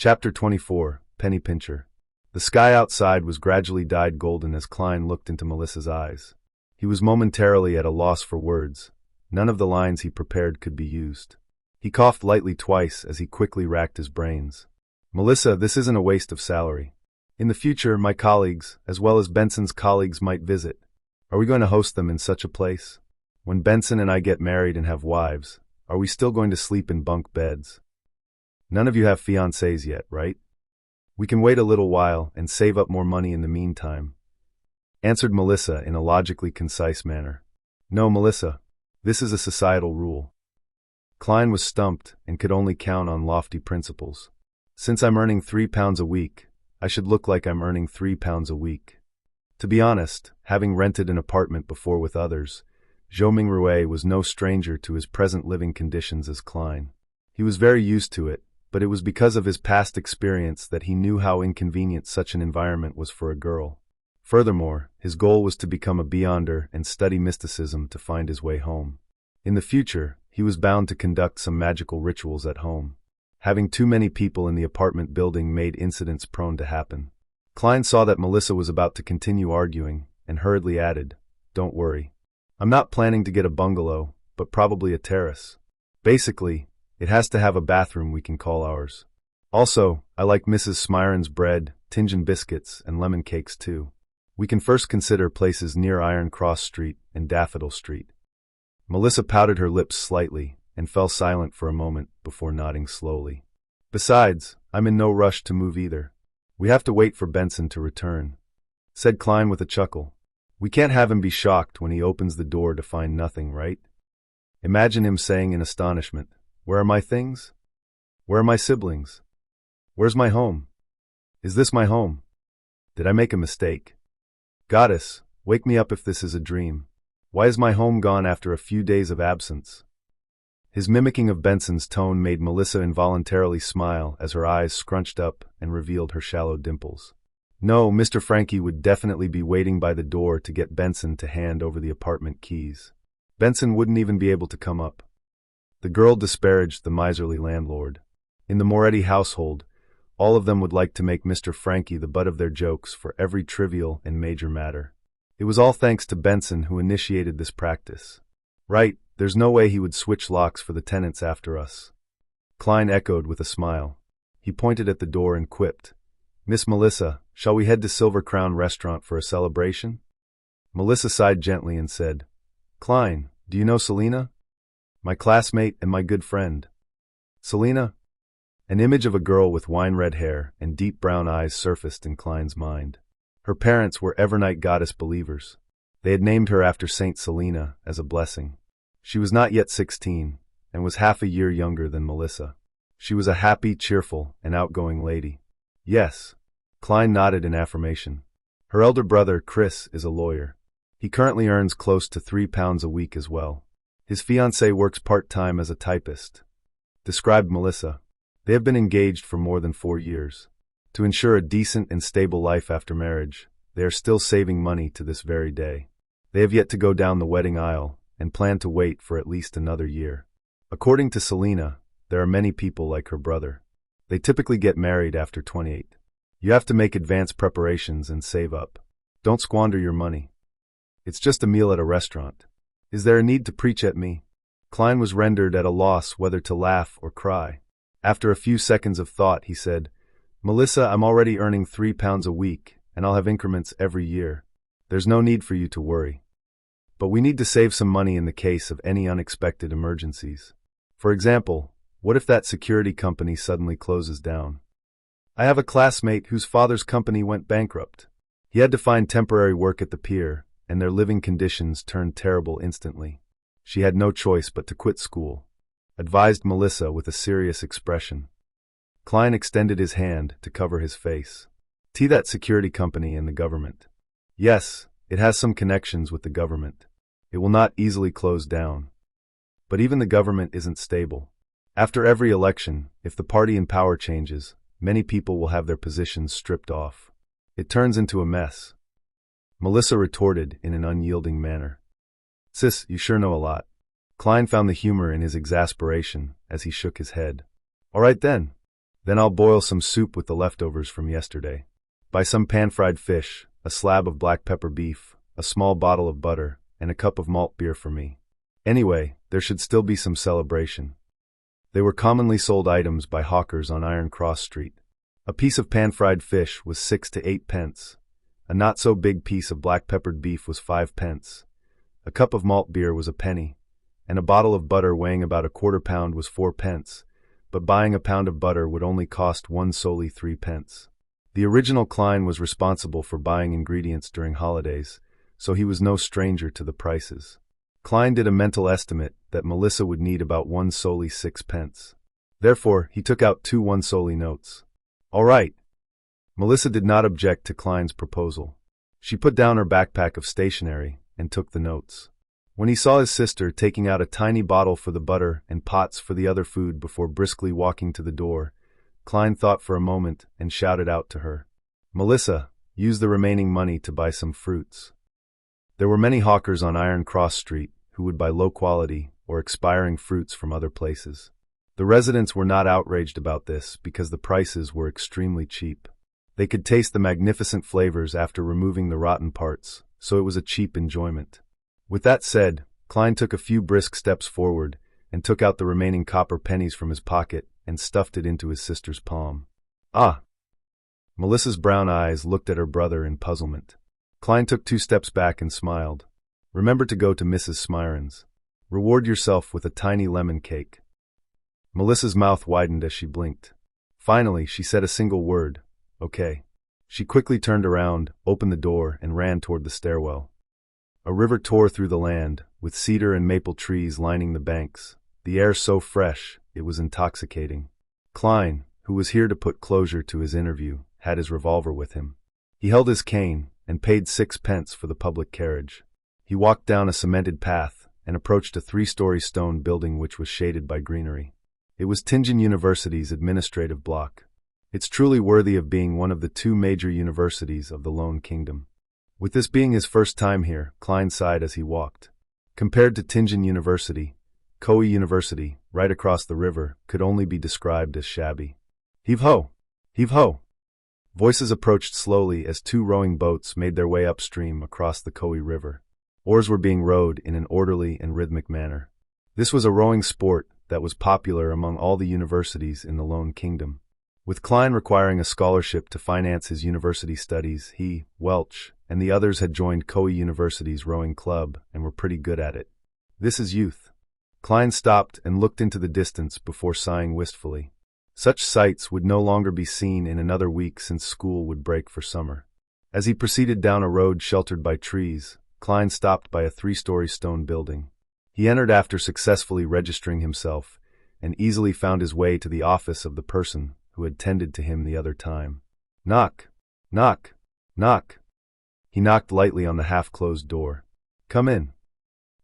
Chapter 24, Penny Pincher. The sky outside was gradually dyed golden as Klein looked into Melissa's eyes. He was momentarily at a loss for words. None of the lines he prepared could be used. He coughed lightly twice as he quickly racked his brains. Melissa, this isn't a waste of salary. In the future, my colleagues, as well as Benson's colleagues, might visit. Are we going to host them in such a place? When Benson and I get married and have wives, are we still going to sleep in bunk beds? None of you have fiancés yet, right? We can wait a little while and save up more money in the meantime, answered Melissa in a logically concise manner. No, Melissa, this is a societal rule. Klein was stumped and could only count on lofty principles. Since I'm earning £3 a week, I should look like I'm earning £3 a week. To be honest, having rented an apartment before with others, Zhou Mingrue was no stranger to his present living conditions as Klein. He was very used to it, but it was because of his past experience that he knew how inconvenient such an environment was for a girl. Furthermore, his goal was to become a beyonder and study mysticism to find his way home. In the future, he was bound to conduct some magical rituals at home. Having too many people in the apartment building made incidents prone to happen. Klein saw that Melissa was about to continue arguing, and hurriedly added, "Don't worry. I'm not planning to get a bungalow, but probably a terrace. Basically, it has to have a bathroom we can call ours. Also, I like Mrs. Smiron's bread, Tingen biscuits, and lemon cakes too. We can first consider places near Iron Cross Street and Daffodil Street." Melissa pouted her lips slightly and fell silent for a moment before nodding slowly. "Besides, I'm in no rush to move either. We have to wait for Benson to return," said Klein with a chuckle. "We can't have him be shocked when he opens the door to find nothing, right? Imagine him saying in astonishment, 'Where are my things? Where are my siblings? Where's my home? Is this my home? Did I make a mistake? Goddess, wake me up if this is a dream. Why is my home gone after a few days of absence?'" His mimicking of Benson's tone made Melissa involuntarily smile as her eyes scrunched up and revealed her shallow dimples. No, Mr. Frankie would definitely be waiting by the door to get Benson to hand over the apartment keys. Benson wouldn't even be able to come up. The girl disparaged the miserly landlord. In the Moretti household, all of them would like to make Mr. Frankie the butt of their jokes for every trivial and major matter. It was all thanks to Benson who initiated this practice. Right, there's no way he would switch locks for the tenants after us. Klein echoed with a smile. He pointed at the door and quipped, "Miss Melissa, shall we head to Silver Crown Restaurant for a celebration?" Melissa sighed gently and said, "Klein, do you know Selina? My classmate and my good friend." Selina? An image of a girl with wine-red hair and deep brown eyes surfaced in Klein's mind. Her parents were Evernight goddess believers. They had named her after Saint Selina as a blessing. She was not yet 16, and was half a year younger than Melissa. She was a happy, cheerful, and outgoing lady. Yes. Klein nodded in affirmation. Her elder brother, Chris, is a lawyer. He currently earns close to £3 a week as well. His fiancée works part-time as a typist, described Melissa. They have been engaged for more than 4 years. To ensure a decent and stable life after marriage, they are still saving money to this very day. They have yet to go down the wedding aisle, and plan to wait for at least another year. According to Selina, there are many people like her brother. They typically get married after 28. You have to make advance preparations and save up. Don't squander your money. It's just a meal at a restaurant. Is there a need to preach at me? Klein was rendered at a loss whether to laugh or cry. After a few seconds of thought, he said, "Melissa, I'm already earning £3 a week, and I'll have increments every year. There's no need for you to worry. But we need to save some money in the case of any unexpected emergencies. For example, what if that security company suddenly closes down? I have a classmate whose father's company went bankrupt. He had to find temporary work at the pier, and their living conditions turned terrible instantly. She had no choice but to quit school," advised Melissa with a serious expression. Klein extended his hand to cover his face. That security company and the government. Yes, it has some connections with the government. It will not easily close down. But even the government isn't stable. After every election, if the party in power changes, many people will have their positions stripped off. It turns into a mess. Melissa retorted in an unyielding manner. "Sis, you sure know a lot." Klein found the humor in his exasperation as he shook his head. "All right then. Then I'll boil some soup with the leftovers from yesterday. Buy some pan-fried fish, a slab of black pepper beef, a small bottle of butter, and a cup of malt beer for me. Anyway, there should still be some celebration. They were commonly sold items by hawkers on Iron Cross Street. A piece of pan-fried fish was 6 to 8 pence. A not-so-big piece of black-peppered beef was 5 pence. A cup of malt beer was a penny, and a bottle of butter weighing about a quarter pound was 4 pence, but buying a pound of butter would only cost one solely 3 pence. The original Klein was responsible for buying ingredients during holidays, so he was no stranger to the prices. Klein did a mental estimate that Melissa would need about one solely 6 pence. Therefore, he took out 2 one solely notes. All right. Melissa did not object to Klein's proposal. She put down her backpack of stationery and took the notes. When he saw his sister taking out a tiny bottle for the butter and pots for the other food before briskly walking to the door, Klein thought for a moment and shouted out to her, "Melissa, use the remaining money to buy some fruits." There were many hawkers on Iron Cross Street who would buy low-quality or expiring fruits from other places. The residents were not outraged about this because the prices were extremely cheap. They could taste the magnificent flavors after removing the rotten parts, so it was a cheap enjoyment. With that said, Klein took a few brisk steps forward and took out the remaining copper pennies from his pocket and stuffed it into his sister's palm. Ah! Melissa's brown eyes looked at her brother in puzzlement. Klein took 2 steps back and smiled. "Remember to go to Mrs. Smiron's. Reward yourself with a tiny lemon cake." Melissa's mouth widened as she blinked. Finally, she said a single word, "Okay." She quickly turned around, opened the door, and ran toward the stairwell. A river tore through the land, with cedar and maple trees lining the banks, the air so fresh it was intoxicating. Klein, who was here to put closure to his interview, had his revolver with him. He held his cane and paid 6 pence for the public carriage. He walked down a cemented path and approached a 3-story stone building which was shaded by greenery. It was Tianjin University's administrative block. It's truly worthy of being one of the 2 major universities of the Lone Kingdom. With this being his first time here, Klein sighed as he walked. Compared to Tianjin University, Koei University, right across the river, could only be described as shabby. Heave-ho! Heave-ho! Voices approached slowly as 2 rowing boats made their way upstream across the Koei River. Oars were being rowed in an orderly and rhythmic manner. This was a rowing sport that was popular among all the universities in the Lone Kingdom. With Klein requiring a scholarship to finance his university studies, he, Welch, and the others had joined Koei University's rowing club and were pretty good at it. This is youth. Klein stopped and looked into the distance before sighing wistfully. Such sights would no longer be seen in another week since school would break for summer. As he proceeded down a road sheltered by trees, Klein stopped by a 3-story stone building. He entered after successfully registering himself and easily found his way to the office of the person who had tended to him the other time. Knock! Knock! Knock! He knocked lightly on the half-closed door. "Come in."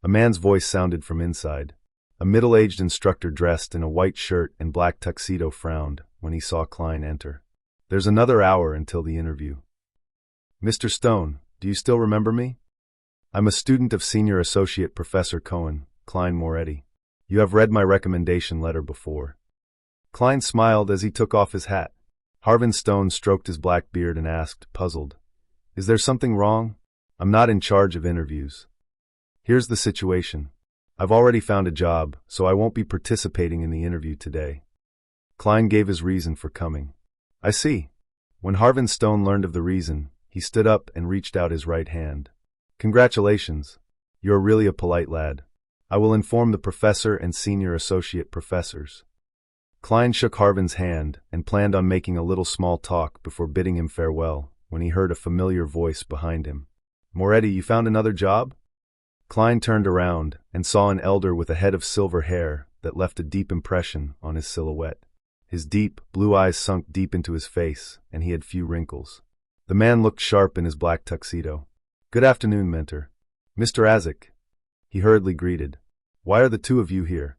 A man's voice sounded from inside. A middle-aged instructor dressed in a white shirt and black tuxedo frowned when he saw Klein enter. "There's another hour until the interview." "Mr. Stone, do you still remember me?" "I'm a student of Senior Associate Professor Cohen, Klein Moretti. You have read my recommendation letter before." Klein smiled as he took off his hat. Harvin Stone stroked his black beard and asked, puzzled, "Is there something wrong? I'm not in charge of interviews." "Here's the situation. I've already found a job, so I won't be participating in the interview today." Klein gave his reason for coming. "I see." When Harvin Stone learned of the reason, he stood up and reached out his right hand. "Congratulations. You're really a polite lad. I will inform the professor and senior associate professors." Klein shook Harvin's hand and planned on making a little small talk before bidding him farewell when he heard a familiar voice behind him. "Moretti, you found another job?" Klein turned around and saw an elder with a head of silver hair that left a deep impression on his silhouette. His deep, blue eyes sunk deep into his face, and he had few wrinkles. The man looked sharp in his black tuxedo. "Good afternoon, mentor." "Mr. Azek," he hurriedly greeted. "Why are the 2 of you here?"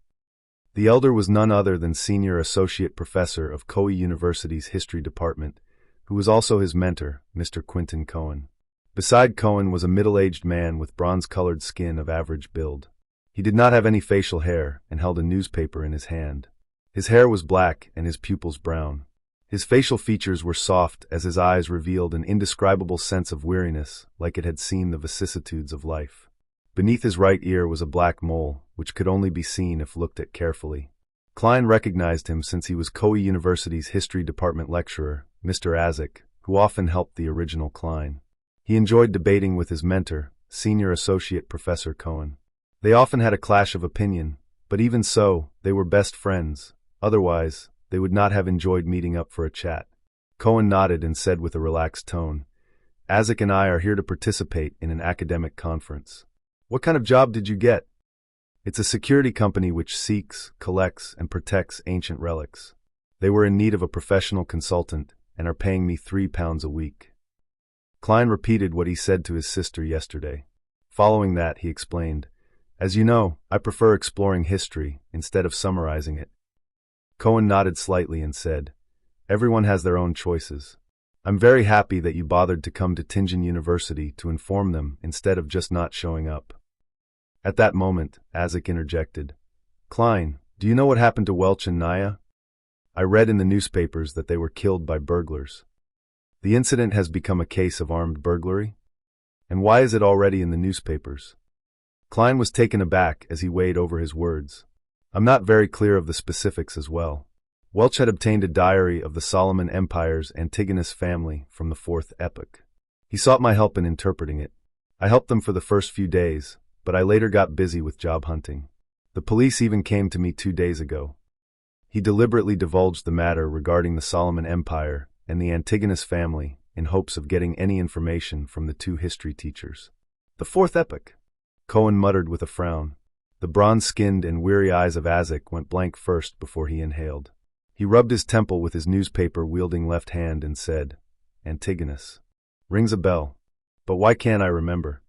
The elder was none other than Senior Associate Professor of Koei University's History Department, who was also his mentor, Mr. Quentin Cohen. Beside Cohen was a middle-aged man with bronze-colored skin of average build. He did not have any facial hair and held a newspaper in his hand. His hair was black and his pupils brown, His facial features were soft as his eyes revealed an indescribable sense of weariness, like it had seen the vicissitudes of life. Beneath his right ear was a black mole, which could only be seen if looked at carefully. Klein recognized him since he was Koei University's history department lecturer, Mr. Azik, who often helped the original Klein. He enjoyed debating with his mentor, Senior Associate Professor Cohen. They often had a clash of opinion, but even so, they were best friends. Otherwise, they would not have enjoyed meeting up for a chat. Cohen nodded and said with a relaxed tone, "Azik and I are here to participate in an academic conference." "What kind of job did you get?" "It's a security company which seeks, collects, and protects ancient relics. They were in need of a professional consultant and are paying me £3 a week." Klein repeated what he said to his sister yesterday. Following that, he explained, "As you know, I prefer exploring history instead of summarizing it." Cohen nodded slightly and said, "Everyone has their own choices. I'm very happy that you bothered to come to Tingen University to inform them instead of just not showing up." At that moment, Azik interjected, "Klein, do you know what happened to Welch and Naya? I read in the newspapers that they were killed by burglars. The incident has become a case of armed burglary? And why is it already in the newspapers?" Klein was taken aback as he weighed over his words. "I'm not very clear of the specifics as well. Welch had obtained a diary of the Solomon Empire's Antigonus family from the Fourth Epoch. He sought my help in interpreting it. I helped them for the first few days, but I later got busy with job hunting. The police even came to me 2 days ago." He deliberately divulged the matter regarding the Solomon Empire and the Antigonus family in hopes of getting any information from the 2 history teachers. "The Fourth Epoch," Cohen muttered with a frown. The bronze-skinned and weary eyes of Azik went blank first before he inhaled. He rubbed his temple with his newspaper-wielding left hand and said, "Antigonus. Rings a bell. But why can't I remember?"